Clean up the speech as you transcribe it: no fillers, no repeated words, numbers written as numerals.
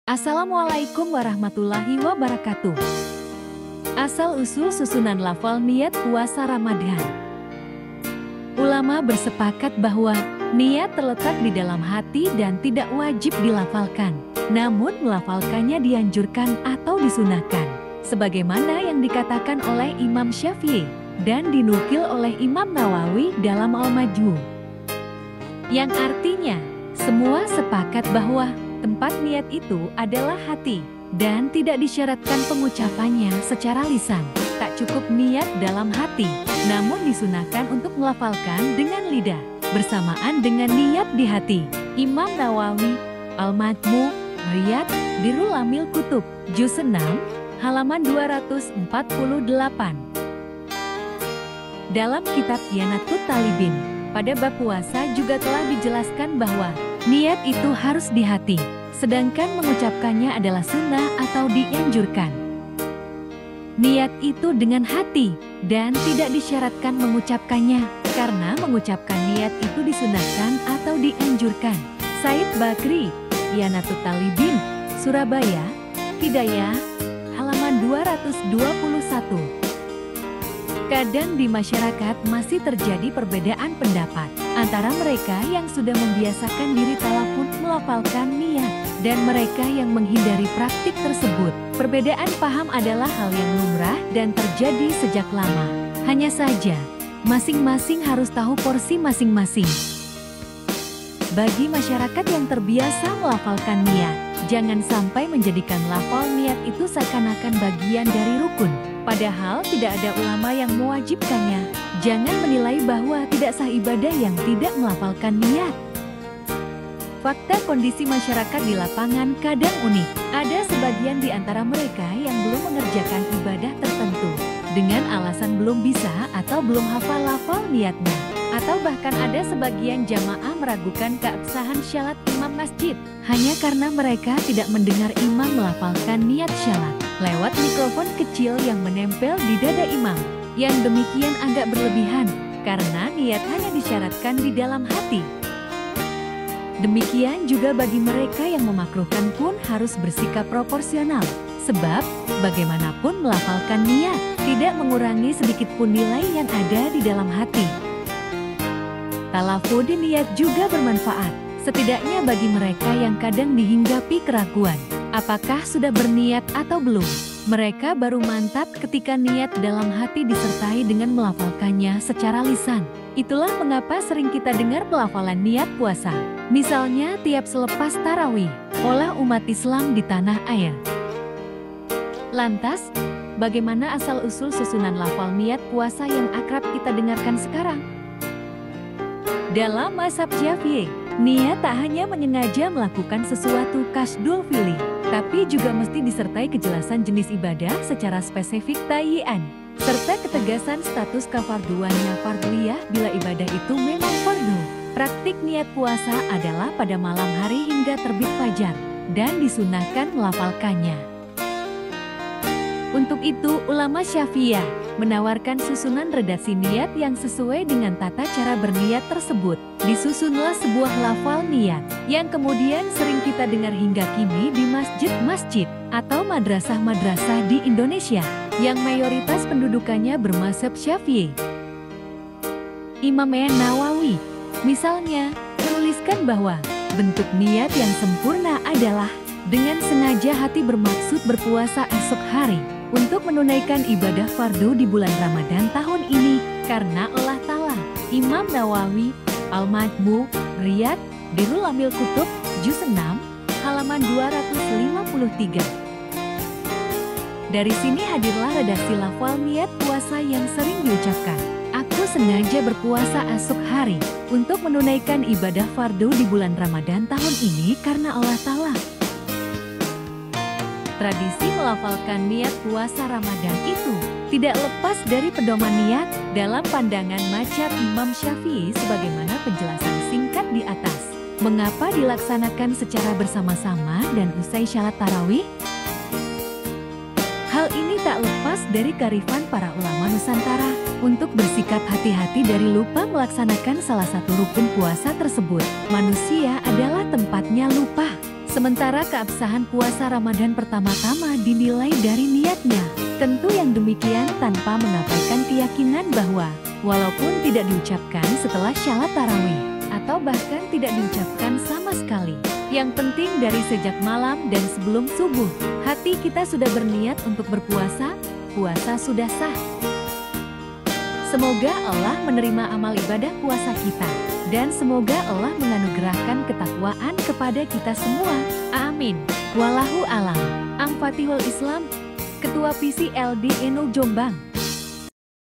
Assalamualaikum warahmatullahi wabarakatuh. Asal-usul susunan lafal niat puasa Ramadan. Ulama bersepakat bahwa niat terletak di dalam hati dan tidak wajib dilafalkan. Namun melafalkannya dianjurkan atau disunahkan. Sebagaimana yang dikatakan oleh Imam Syafi'i dan dinukil oleh Imam Nawawi dalam Al-Majmu'. Yang artinya, semua sepakat bahwa tempat niat itu adalah hati, dan tidak disyaratkan pengucapannya secara lisan. Tak cukup niat dalam hati, namun disunahkan untuk melafalkan dengan lidah, bersamaan dengan niat di hati. Imam Nawawi, Al-Majmu', Riyadh, Dirul Amil Kutub, Juz 6, halaman 248. Dalam kitab Yanatut Talibin, pada bab puasa juga telah dijelaskan bahwa niat itu harus di hati, sedangkan mengucapkannya adalah sunnah atau dianjurkan. Niat itu dengan hati dan tidak disyaratkan mengucapkannya, karena mengucapkan niat itu disunahkan atau dianjurkan. Said Bakri, Yanatut Talibin, Surabaya, Hidayah, halaman 221. Kadang di masyarakat masih terjadi perbedaan pendapat antara mereka yang sudah membiasakan diri talafun melafalkan niat dan mereka yang menghindari praktik tersebut. Perbedaan paham adalah hal yang lumrah dan terjadi sejak lama. Hanya saja, masing-masing harus tahu porsi masing-masing. Bagi masyarakat yang terbiasa melafalkan niat, jangan sampai menjadikan lafal niat itu seakan-akan bagian dari rukun. Padahal tidak ada ulama yang mewajibkannya. Jangan menilai bahwa tidak sah ibadah yang tidak melafalkan niat. Fakta kondisi masyarakat di lapangan kadang unik. Ada sebagian di antara mereka yang belum mengerjakan ibadah tertentu dengan alasan belum bisa atau belum hafal lafal niatnya. Atau bahkan ada sebagian jamaah meragukan keabsahan syalat imam masjid hanya karena mereka tidak mendengar imam melafalkan niat syalat lewat mikrofon kecil yang menempel di dada imam. Yang demikian agak berlebihan karena niat hanya disyaratkan di dalam hati. Demikian juga bagi mereka yang memakruhkan pun harus bersikap proporsional. Sebab bagaimanapun melafalkan niat tidak mengurangi sedikit pun nilai yang ada di dalam hati. Talafud niat juga bermanfaat, setidaknya bagi mereka yang kadang dihinggapi keraguan. Apakah sudah berniat atau belum? Mereka baru mantap ketika niat dalam hati disertai dengan melafalkannya secara lisan. Itulah mengapa sering kita dengar pelafalan niat puasa. Misalnya tiap selepas tarawih, oleh umat Islam di tanah air. Lantas, bagaimana asal-usul susunan lafal niat puasa yang akrab kita dengarkan sekarang? Dalam mazhab Syafi'i, niat tak hanya menyengaja melakukan sesuatu kasdul fi'li, tapi juga mesti disertai kejelasan jenis ibadah secara spesifik tayyi'an, serta ketegasan status kefarduannya fardhiyah bila ibadah itu memang fardu. Praktik niat puasa adalah pada malam hari hingga terbit fajar, dan disunahkan melafalkannya. Untuk itu, ulama Syafi'iyah menawarkan susunan redaksi niat yang sesuai dengan tata cara berniat tersebut. Disusunlah sebuah lafal niat yang kemudian sering kita dengar hingga kini di masjid-masjid atau madrasah-madrasah di Indonesia yang mayoritas pendudukannya bermazhab Syafi'i. Imam Nawawi misalnya menuliskan bahwa bentuk niat yang sempurna adalah dengan sengaja hati bermaksud berpuasa esok hari untuk menunaikan ibadah fardu di bulan Ramadan tahun ini karena Allah Ta'ala. Imam Nawawi, Al-Majmu', Riyadh, Dirul Amil Kutub, Juz 6, halaman 253. Dari sini hadirlah redaksi lafal niat puasa yang sering diucapkan. Aku sengaja berpuasa esok hari untuk menunaikan ibadah fardu di bulan Ramadan tahun ini karena Allah Ta'ala. Tradisi melafalkan niat puasa Ramadan itu tidak lepas dari pedoman niat dalam pandangan mazhab Imam Syafi'i sebagaimana penjelasan singkat di atas. Mengapa dilaksanakan secara bersama-sama dan usai syalat tarawih? Hal ini tak lepas dari kearifan para ulama Nusantara untuk bersikap hati-hati dari lupa melaksanakan salah satu rukun puasa tersebut. Manusia adalah tempatnya lupa. Sementara keabsahan puasa Ramadan pertama-tama dinilai dari niatnya. Tentu yang demikian tanpa mengabaikan keyakinan bahwa walaupun tidak diucapkan setelah syalat tarawih atau bahkan tidak diucapkan sama sekali, yang penting dari sejak malam dan sebelum subuh, hati kita sudah berniat untuk berpuasa, puasa sudah sah. Semoga Allah menerima amal ibadah puasa kita, dan semoga Allah menganugerahkan ketakwaan kepada kita semua. Amin. Wallahu alam. Am Fatihul Islam, Ketua PCLD Eno Jombang.